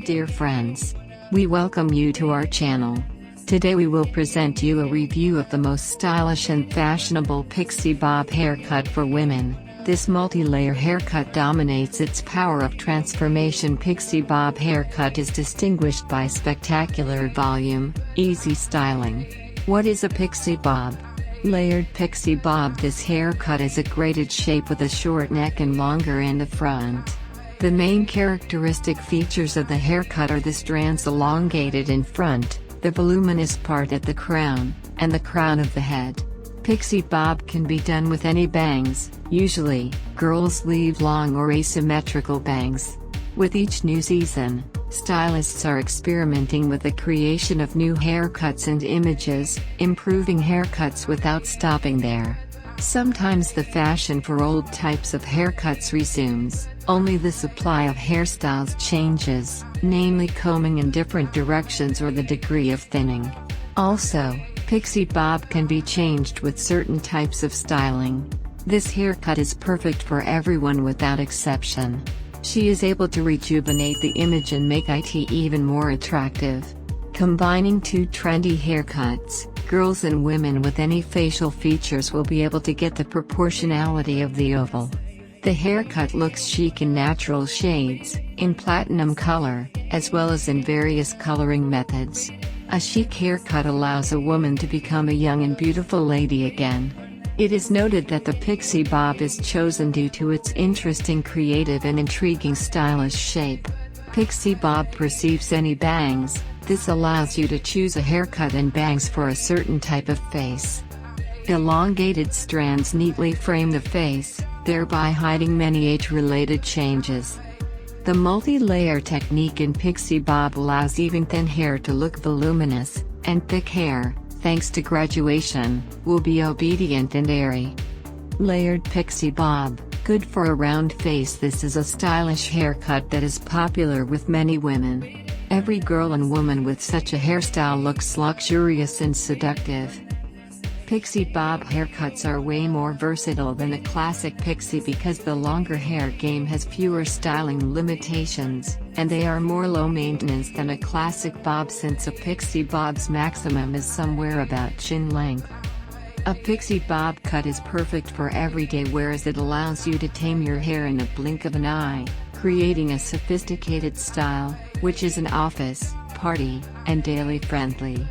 Dear friends, we welcome you to our channel. Today we will present you a review of the most stylish and fashionable pixie bob haircut for women. This multi-layer haircut dominates its power of transformation. Pixie bob haircut is distinguished by spectacular volume, easy styling. What is a pixie bob? Layered pixie bob. This haircut is a braided shape with a short neck and longer in the front. The main characteristic features of the haircut are the strands elongated in front, the voluminous part at the crown, and the crown of the head. Pixie bob can be done with any bangs. Usually, girls leave long or asymmetrical bangs. With each new season, stylists are experimenting with the creation of new haircuts and images, improving haircuts without stopping there. Sometimes the fashion for old types of haircuts resumes, only the supply of hairstyles changes, namely combing in different directions or the degree of thinning. Also, pixie bob can be changed with certain types of styling. This haircut is perfect for everyone without exception. She is able to rejuvenate the image and make it even more attractive. Combining two trendy haircuts, girls and women with any facial features will be able to get the proportionality of the oval. The haircut looks chic in natural shades, in platinum color, as well as in various coloring methods. A chic haircut allows a woman to become a young and beautiful lady again. It is noted that the pixie bob is chosen due to its interesting, creative and intriguing stylish shape. Pixie bob perceives any bangs. This allows you to choose a haircut and bangs for a certain type of face. Elongated strands neatly frame the face, thereby hiding many age-related changes. The multi-layer technique in pixie bob allows even thin hair to look voluminous, and thick hair, thanks to graduation, will be obedient and airy. Layered pixie bob, good for a round face. This is a stylish haircut that is popular with many women. Every girl and woman with such a hairstyle looks luxurious and seductive. Pixie bob haircuts are way more versatile than a classic pixie because the longer hair game has fewer styling limitations, and they are more low maintenance than a classic bob since a pixie bob's maximum is somewhere about chin length. A pixie bob cut is perfect for everyday wear as it allows you to tame your hair in a blink of an eye, creating a sophisticated style, which is an office, party, and daily friendly.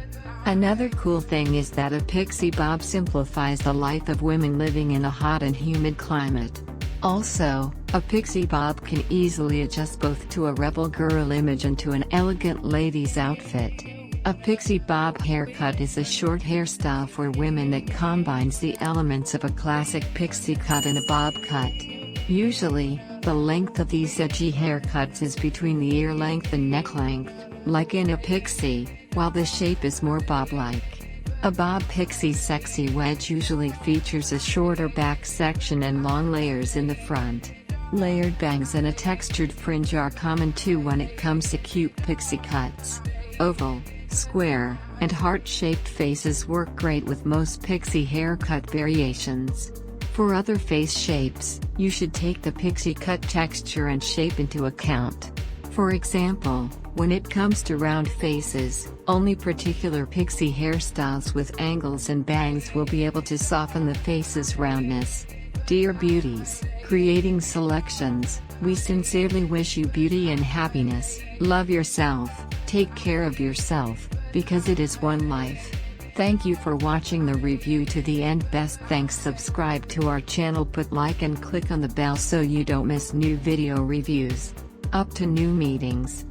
Another cool thing is that a pixie bob simplifies the life of women living in a hot and humid climate. Also, a pixie bob can easily adjust both to a rebel girl image and to an elegant lady's outfit. A pixie bob haircut is a short hairstyle for women that combines the elements of a classic pixie cut and a bob cut. Usually, the length of these edgy haircuts is between the ear length and neck length, like in a pixie, while the shape is more bob-like. A bob pixie sexy wedge usually features a shorter back section and long layers in the front. Layered bangs and a textured fringe are common too when it comes to cute pixie cuts. Oval, square, and heart-shaped faces work great with most pixie haircut variations. For other face shapes, you should take the pixie cut texture and shape into account. For example, when it comes to round faces, only particular pixie hairstyles with angles and bangs will be able to soften the face's roundness. Dear beauties, creating selections, we sincerely wish you beauty and happiness. Love yourself, take care of yourself, because it is one life. Thank you for watching the review to the end. Best thanks. Subscribe to our channel, put like and click on the bell so you don't miss new video reviews. Up to new meetings.